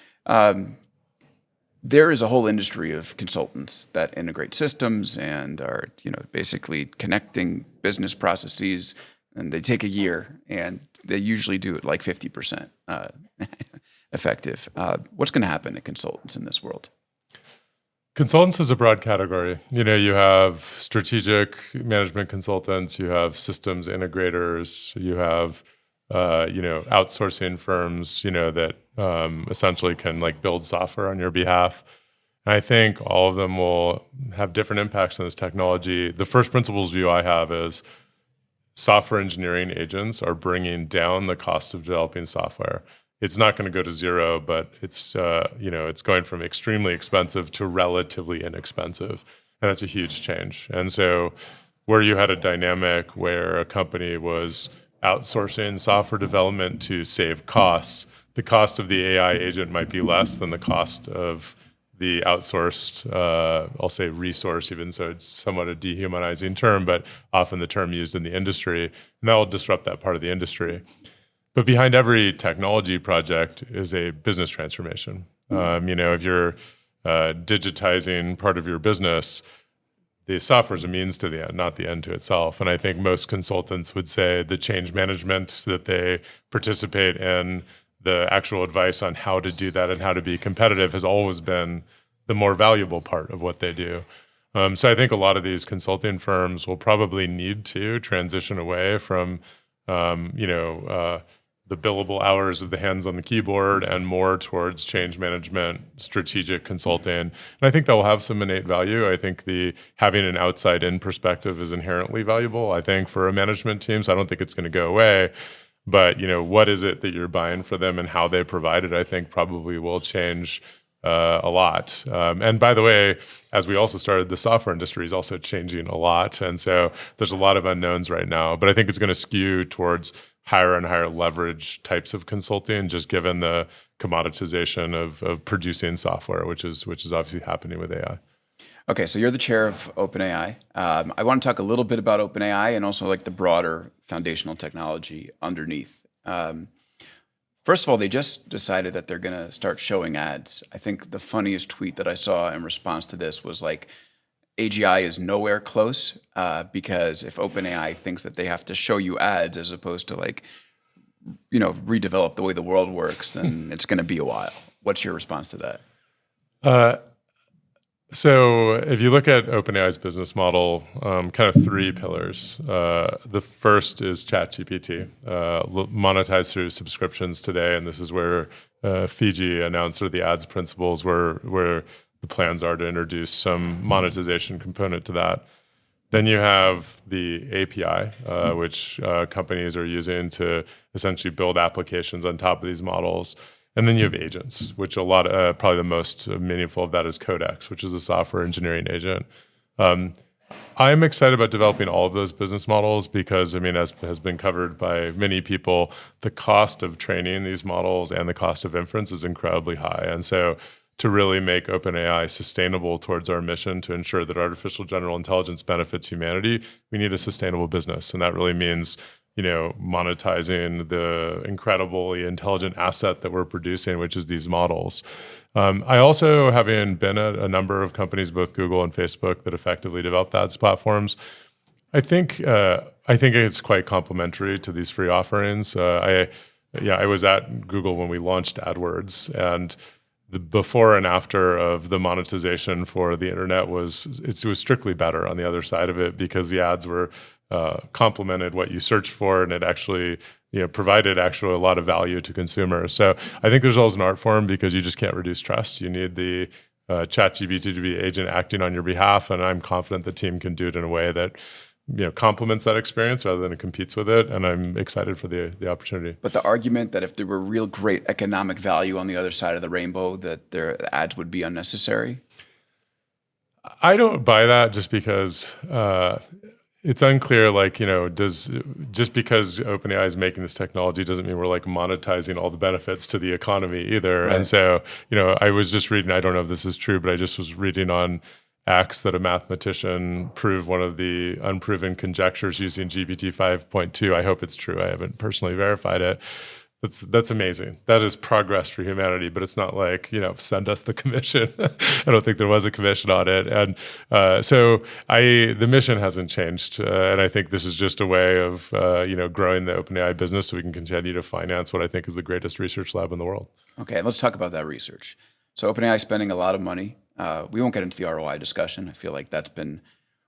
There is a whole industry of consultants that integrate systems and are, basically connecting business processes, and they take a year, and they usually do it like 50% effective. What's going to happen to consultants in this world? Consultants is a broad category. You have strategic management consultants, you have systems integrators, you have outsourcing firms, that essentially can build software on your behalf. And I think all of them will have different impacts on this technology. The first principles view I have is software engineering agents are bringing down the cost of developing software. It's not going to go to zero, but it's going from extremely expensive to relatively inexpensive, and that's a huge change. And so, where you had a dynamic where a company was outsourcing software development to save costs, the cost of the AI agent might be less than the cost of the outsourced, I'll say resource, even so it's somewhat a dehumanizing term, but often the term used in the industry, and that will disrupt that part of the industry. But behind every technology project is a business transformation. If you're digitizing part of your business, the software is a means to the end, not the end to itself. And I think most consultants would say the change management that they participate in, the actual advice on how to do that and how to be competitive has always been the more valuable part of what they do. So I think a lot of these consulting firms will probably need to transition away from, the billable hours of the hands on the keyboard and more towards change management, strategic consulting. And I think that will have some innate value. I think having an outside-in perspective is inherently valuable, I think, for a management team. So I don't think it's going to go away. But, what is it that you're buying for them and how they provide it, I think probably will change a lot. And by the way, as we also started, the software industry is also changing a lot. And so there's a lot of unknowns right now. But I think it's going to skew towards higher and higher leverage types of consulting, just given the commoditization of producing software, which is obviously happening with AI. Okay, so you're the chair of OpenAI. I want to talk a little bit about OpenAI and also the broader foundational technology underneath. First of all, they just decided that they're going to start showing ads. I think the funniest tweet that I saw in response to this was AGI is nowhere close because if OpenAI thinks that they have to show you ads as opposed to redevelop the way the world works, then it's going to be a while. What's your response to that? So if you look at OpenAI's business model, kind of three pillars. The first is ChatGPT, monetized through subscriptions today, and this is where Fiji announced the ads principles, where the plans are to introduce some monetization component to that. Then you have the API, which companies are using to essentially build applications on top of these models. And then you have agents, which probably the most meaningful of that is Codex, which is a software engineering agent. I'm excited about developing all of those business models because, as has been covered by many people, the cost of training these models and the cost of inference is incredibly high. And so to really make OpenAI sustainable towards our mission to ensure that artificial general intelligence benefits humanity, we need a sustainable business. And that really means monetizing the incredibly intelligent asset that we're producing, which is these models. I also, having been at a number of companies, both Google and Facebook, that effectively develop ads platforms, I think it's quite complementary to these free offerings. I was at Google when we launched AdWords, and the before and after of the monetization for the internet it was strictly better on the other side of it, because the ads were complemented what you searched for, and it actually provided actually a lot of value to consumers. So I think there's always an art form, because you just can't reduce trust. You need the ChatGPT to be agent acting on your behalf, and I'm confident the team can do it in a way that complements that experience rather than it competes with it. And I'm excited for the opportunity. But the argument that if there were real great economic value on the other side of the rainbow, that their ads would be unnecessary? I don't buy that, just because it's unclear, just because OpenAI is making this technology doesn't mean we're monetizing all the benefits to the economy either. Right. And so, I was just reading, I don't know if this is true, but I just was reading on X that a mathematician proved one of the unproven conjectures using GPT 5.2. I hope it's true. I haven't personally verified it. That's amazing. That is progress for humanity, but it's not send us the commission. I don't think there was a commission on it. And so the mission hasn't changed. And I think this is just a way of, growing the OpenAI business so we can continue to finance what I think is the greatest research lab in the world. Okay, let's talk about that research. So OpenAI is spending a lot of money. We won't get into the ROI discussion. I feel like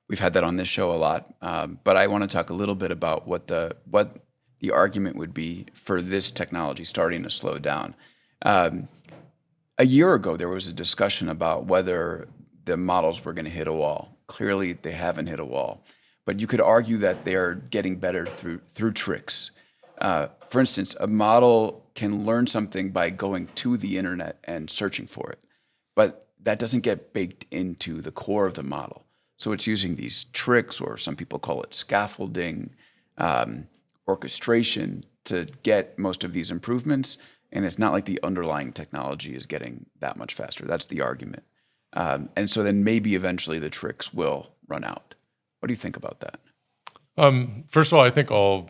we've had that on this show a lot. But I want to talk a little bit about what the argument would be for this technology starting to slow down. A year ago, there was a discussion about whether the models were going to hit a wall. Clearly, they haven't hit a wall. But you could argue that they're getting better through tricks. For instance, a model can learn something by going to the internet and searching for it. But that doesn't get baked into the core of the model. So it's using these tricks, or some people call it scaffolding, orchestration, to get most of these improvements, and it's not like the underlying technology is getting that much faster. That's the argument. And so then maybe eventually the tricks will run out. What do you think about that? First of all, I think all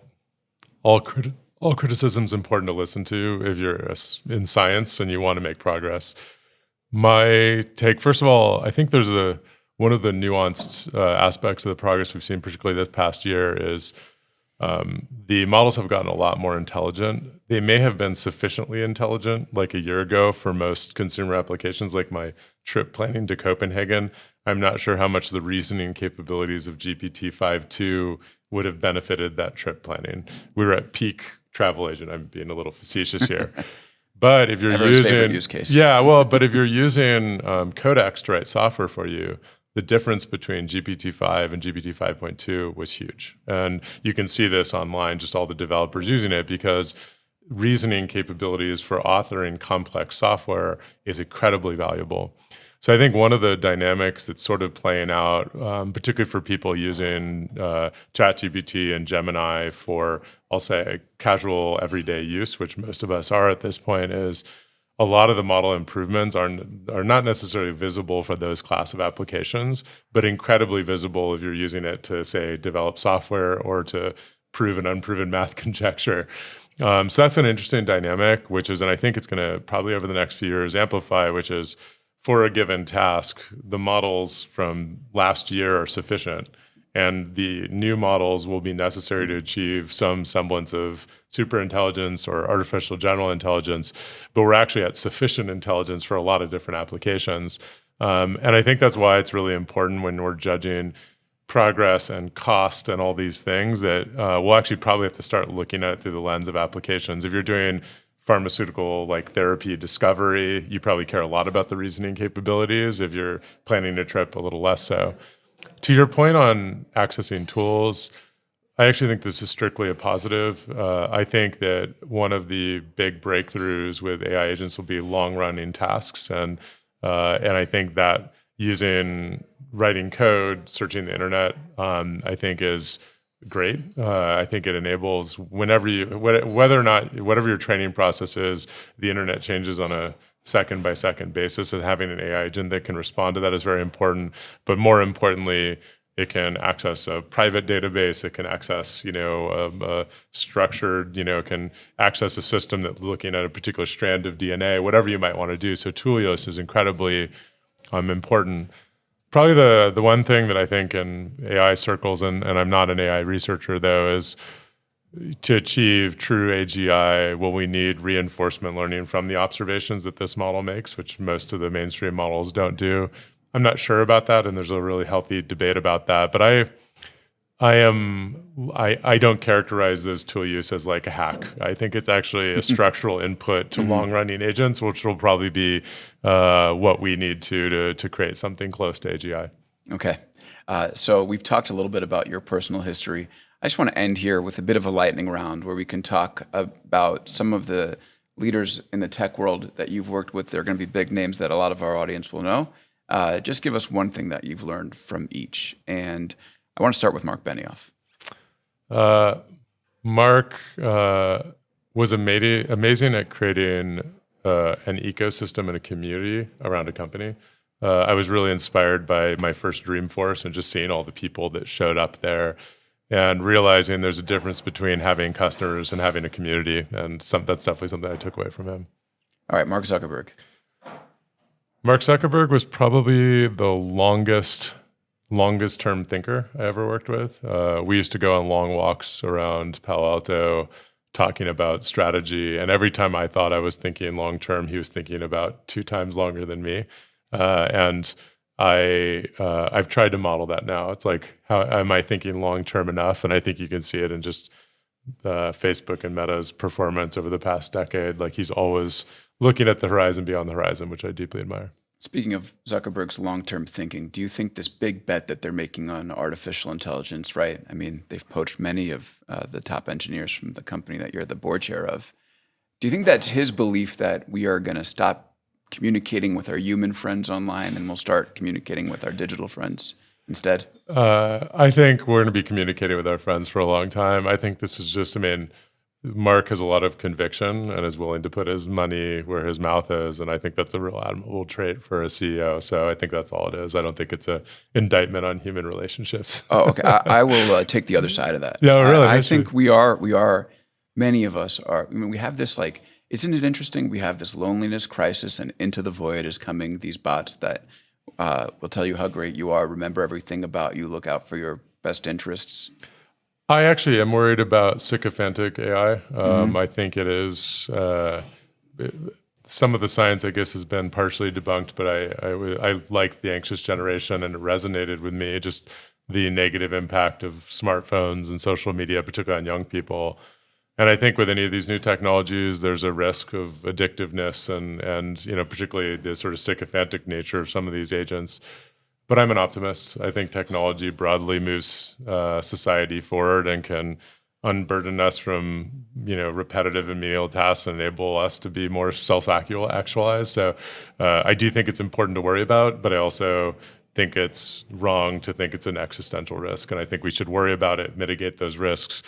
criticism is important to listen to if you're in science and you want to make progress. My take, first of all, I think there's one of the nuanced aspects of the progress we've seen, particularly this past year, is the models have gotten a lot more intelligent. They may have been sufficiently intelligent like a year ago for most consumer applications, like my trip planning to Copenhagen. I'm not sure how much the reasoning capabilities of GPT 5.2 would have benefited that trip planning. We were at peak travel agent. I'm being a little facetious here. But if you're Everyone's favorite use case. but if you're using Codex to write software for you, the difference between GPT-5 and GPT 5.2 was huge. And you can see this online, just all the developers using it, because reasoning capabilities for authoring complex software is incredibly valuable. So I think one of the dynamics that's sort of playing out, particularly for people using ChatGPT and Gemini for, I'll say, casual everyday use, which most of us are at this point, is a lot of the model improvements are not necessarily visible for those class of applications, but incredibly visible if you're using it to, say, develop software or to prove an unproven math conjecture. So that's an interesting dynamic, and I think it's going to probably over the next few years amplify, which is for a given task, the models from last year are sufficient, and the new models will be necessary to achieve some semblance of superintelligence or artificial general intelligence, but we're actually at sufficient intelligence for a lot of different applications. And I think that's why it's really important when we're judging progress and cost and all these things that we'll actually probably have to start looking at it through the lens of applications. If you're doing pharmaceutical therapy discovery, you probably care a lot about the reasoning capabilities. If you're planning a trip, a little less so. To your point on accessing tools, I actually think this is strictly a positive. I think that one of the big breakthroughs with AI agents will be long-running tasks, and I think that writing code, searching the internet, I think is great. I think it enables whether your training process is, the internet changes on a second-by-second basis, and having an AI agent that can respond to that is very important. But more importantly, it can access a private database. It can access, a structured, can access a system that's looking at a particular strand of DNA, whatever you might want to do. So tool use is incredibly important. Probably the one thing that I think in AI circles, and I'm not an AI researcher though, is to achieve true AGI, will we need reinforcement learning from the observations that this model makes, which most of the mainstream models don't do. I'm not sure about that, and there's a really healthy debate about that. But I don't characterize this tool use as like a hack. I think it's actually a structural input to long-running agents, which will probably be what we need to create something close to AGI. Okay. So we've talked a little bit about your personal history. I just want to end here with a bit of a lightning round where we can talk about some of the leaders in the tech world that you've worked with. They're going to be big names that a lot of our audience will know. Just give us one thing that you've learned from each. And I want to start with Mark Benioff. Mark was amazing at creating an ecosystem and a community around a company. I was really inspired by my first Dreamforce and just seeing all the people that showed up there and realizing there's a difference between having customers and having a community. And that's definitely something I took away from him. All right, Mark Zuckerberg. Mark Zuckerberg was probably the longest term thinker I ever worked with. We used to go on long walks around Palo Alto talking about strategy. And every time I thought I was thinking long term, he was thinking about 2 times longer than me. And I've tried to model that now. It's like, how am I thinking long term enough? And I think you can see it in just Facebook and Meta's performance over the past decade. Like, he's always looking at the horizon beyond the horizon, which I deeply admire. Speaking of Zuckerberg's long-term thinking, do you think this big bet that they're making on artificial intelligence, right? I mean, they've poached many of the top engineers from the company that you're the board chair of. Do you think that's his belief that we are going to stop communicating with our human friends online and we'll start communicating with our digital friends instead? I think we're going to be communicating with our friends for a long time. I think this is just, Mark has a lot of conviction and is willing to put his money where his mouth is. And I think that's a real admirable trait for a CEO. So I think that's all it is. I don't think it's an indictment on human relationships. Oh, okay. I will take the other side of that. Yeah, really. I think we are, many of us are, we have this isn't it interesting? We have this loneliness crisis, and into the void is coming these bots that will tell you how great you are, remember everything about you, look out for your best interests. I actually am worried about sycophantic AI. I think it is, some of the science, I guess, has been partially debunked, but I like the anxious generation, and it resonated with me, just the negative impact of smartphones and social media, particularly on young people. And I think with any of these new technologies, there's a risk of addictiveness and particularly the sort of sycophantic nature of some of these agents. But I'm an optimist. I think technology broadly moves society forward and can unburden us from repetitive and menial tasks and enable us to be more self-actualized. So I do think it's important to worry about, but I also think it's wrong to think it's an existential risk. And I think we should worry about it, mitigate those risks,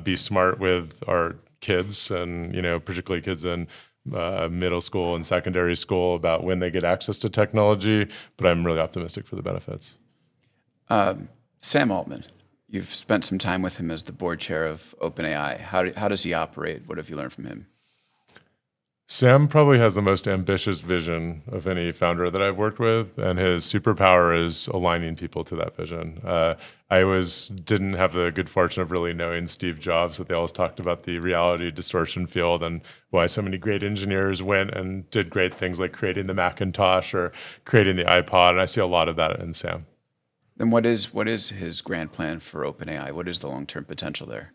be smart with our kids and particularly kids in middle school and secondary school about when they get access to technology, but I'm really optimistic for the benefits. Sam Altman, you've spent some time with him as the board chair of OpenAI. How does he operate? What have you learned from him? Sam probably has the most ambitious vision of any founder that I've worked with, and his superpower is aligning people to that vision. I didn't have the good fortune of really knowing Steve Jobs, but they always talked about the reality distortion field and why so many great engineers went and did great things like creating the Macintosh or creating the iPod, and I see a lot of that in Sam. Then what is his grand plan for OpenAI? What is the long-term potential there?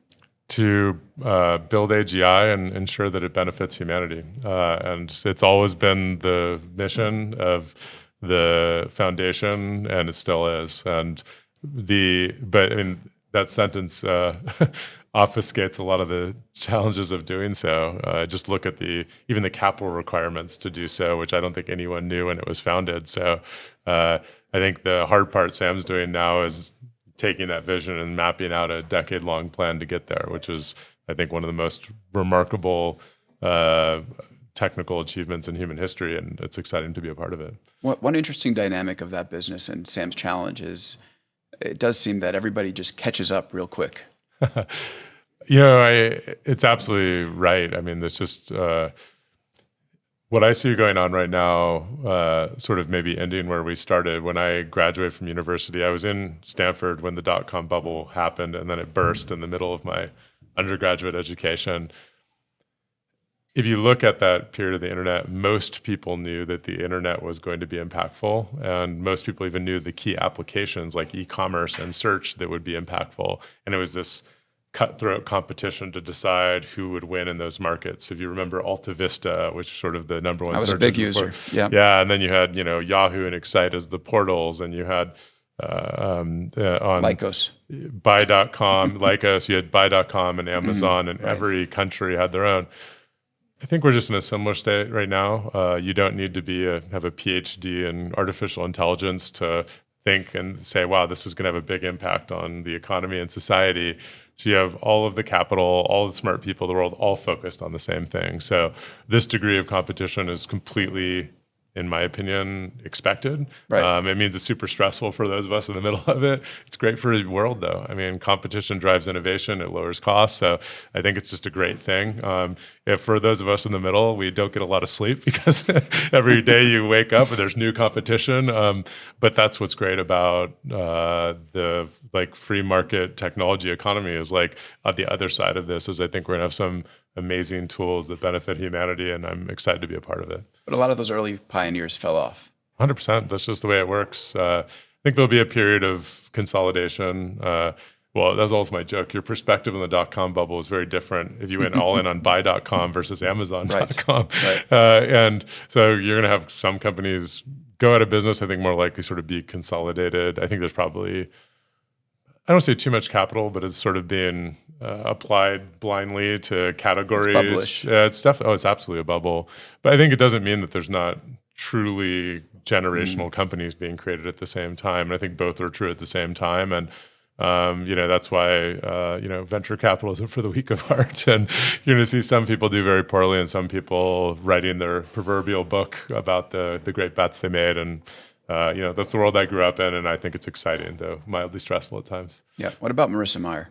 To build AGI and ensure that it benefits humanity. And it's always been the mission of the foundation, and it still is. And that sentence obfuscates a lot of the challenges of doing so. Just look at even the capital requirements to do so, which I don't think anyone knew when it was founded. So I think the hard part Sam's doing now is taking that vision and mapping out a decade-long plan to get there, which is, I think, one of the most remarkable technical achievements in human history, and it's exciting to be a part of it. One interesting dynamic of that business and Sam's challenge is it does seem that everybody just catches up real quick. It's absolutely right. There's just what I see going on right now, sort of maybe ending where we started. When I graduated from university, I was in Stanford when the dot-com bubble happened, and then it burst in the middle of my undergraduate education. If you look at that period of the internet, most people knew that the internet was going to be impactful, and most people even knew the key applications like e-commerce and search that would be impactful. And it was this cutthroat competition to decide who would win in those markets. If you remember Alta Vista, which is sort of the number one I was search a big engine user. Yeah. Yeah, and then you had Yahoo and Excite as the portals, and you had on Lycos. buy.com, Lycos, you had buy.com and Amazon, and every country had their own. I think we're just in a similar state right now. You don't need to have a PhD in artificial intelligence to think and say, wow, this is going to have a big impact on the economy and society. So you have all of the capital, all the smart people in the world, all focused on the same thing. So this degree of competition is completely, in my opinion, expected. Right. It means it's super stressful for those of us in the middle of it. It's great for the world, though. I mean, competition drives innovation. It lowers costs. So I think it's just a great thing. If for those of us in the middle, we don't get a lot of sleep because every day you wake up and there's new competition. But that's what's great about the free market technology economy is on the other side of this is I think we're going to have some amazing tools that benefit humanity, and I'm excited to be a part of it. But a lot of those early pioneers fell off. 100%. That's just the way it works. I think there'll be a period of consolidation. Well, that's always my joke. Your perspective on the dot-com bubble is very different if you went all in on buy.com versus Amazon.com. Right. And so you're going to have some companies go out of business, I think more likely sort of be consolidated. I think there's probably, I don't say too much capital, but it's sort of being applied blindly to categories. It's bubblish. Yeah, it's absolutely a bubble. But I think it doesn't mean that there's not truly generational companies being created at the same time. And I think both are true at the same time. And that's why venture capital isn't for the weak of heart. And you're going to see some people do very poorly, and some people writing their proverbial book about the great bets they made. And that's the world I grew up in, and I think it's exciting, though mildly stressful at times. Yeah. What about Marissa Mayer?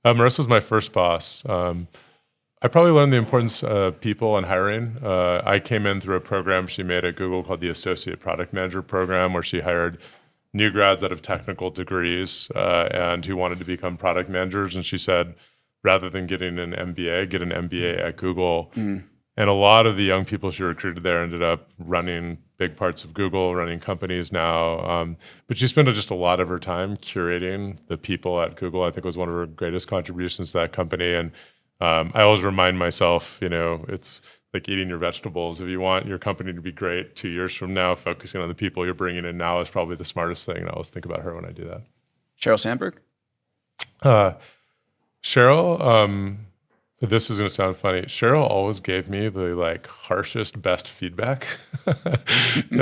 Marissa was my first boss. I probably learned the importance of people and hiring. I came in through a program she made at Google called the Associate Product Manager Program, where she hired new grads out of technical degrees and who wanted to become product managers. And she said, rather than getting an MBA, get an MBA at Google. And a lot of the young people she recruited there ended up running big parts of Google, running companies now. But she spent just a lot of her time curating the people at Google. I think it was one of her greatest contributions to that company. And I always remind myself, it's like eating your vegetables. If you want your company to be great 2 years from now, focusing on the people you're bringing in now is probably the smartest thing. And I always think about her when I do that. Sheryl Sandberg? Sheryl, this is going to sound funny. Sheryl always gave me the harshest, best feedback. He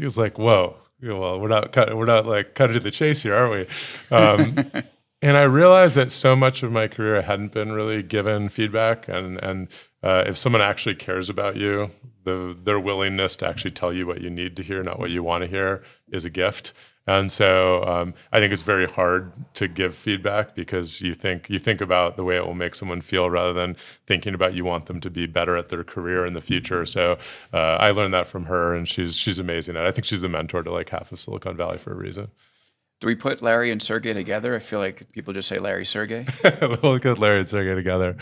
was like, "Whoa, well, we're not cutting to the chase here, are we?" And I realized that so much of my career I hadn't been really given feedback, and if someone actually cares about you, their willingness to actually tell you what you need to hear, not what you want to hear, is a gift. And so I think it's very hard to give feedback because you think about the way it will make someone feel rather than thinking about you want them to be better at their career in the future. So I learned that from her, and she's amazing. And I think she's a mentor to half of Silicon Valley for a reason. Do we put Larry and Sergey together? I feel like people just say Larry, Sergey. We'll put Larry and Sergey together.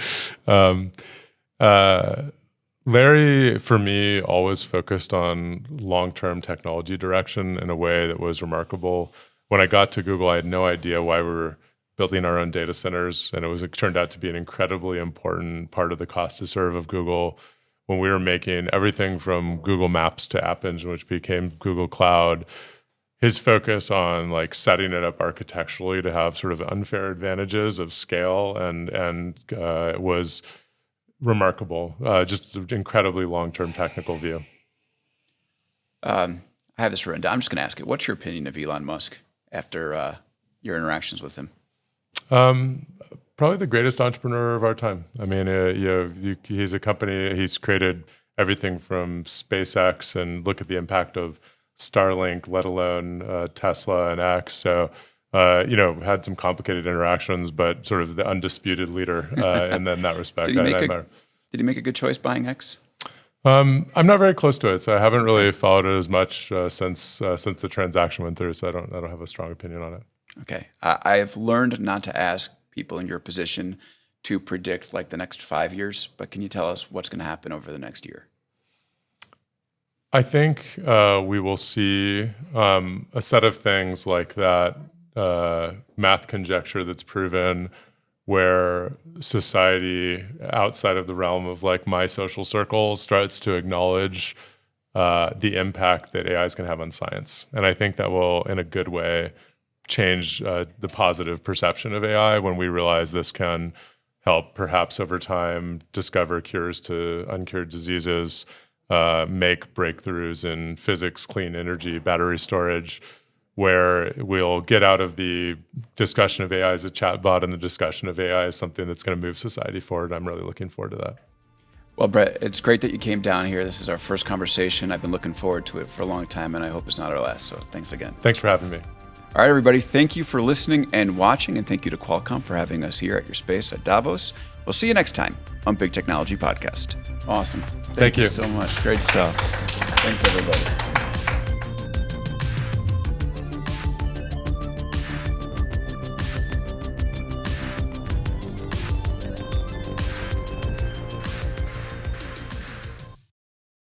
Larry, for me, always focused on long-term technology direction in a way that was remarkable. When I got to Google, I had no idea why we were building our own data centers, and it turned out to be an incredibly important part of the cost to serve of Google when we were making everything from Google Maps to App Engine, which became Google Cloud. His focus on setting it up architecturally to have sort of unfair advantages of scale and was remarkable. Just an incredibly long-term technical view. I have this written down. I'm just going to ask it. What's your opinion of Elon Musk after your interactions with him? Probably the greatest entrepreneur of our time. I mean, he's a company. He's created everything from SpaceX, and look at the impact of Starlink, let alone Tesla and X. So, had some complicated interactions, but sort of the undisputed leader in that respect. Did he make a good choice buying X? I'm not very close to it, so I haven't really followed it as much since the transaction went through. So I don't have a strong opinion on it. Okay, I've learned not to ask people in your position to predict like the next 5 years, but can you tell us what's going to happen over the next year? I think we will see a set of things like that math conjecture that's proven where society outside of the realm of like my social circle starts to acknowledge the impact that AI is going to have on science. And I think that will, in a good way, change the positive perception of AI when we realize this can help perhaps over time discover cures to uncured diseases, make breakthroughs in physics, clean energy, battery storage, where we'll get out of the discussion of AI as a chatbot and the discussion of AI as something that's going to move society forward. I'm really looking forward to that. Well, Bret, it's great that you came down here. This is our first conversation. I've been looking forward to it for a long time, and I hope it's not our last. So thanks again. Thanks for having me. All right, everybody. Thank you for listening and watching, and thank you to Qualcomm for having us here at your space at Davos. We'll see you next time on Big Technology Podcast. Awesome. Thank you so much. Great stuff. Thanks, everybody.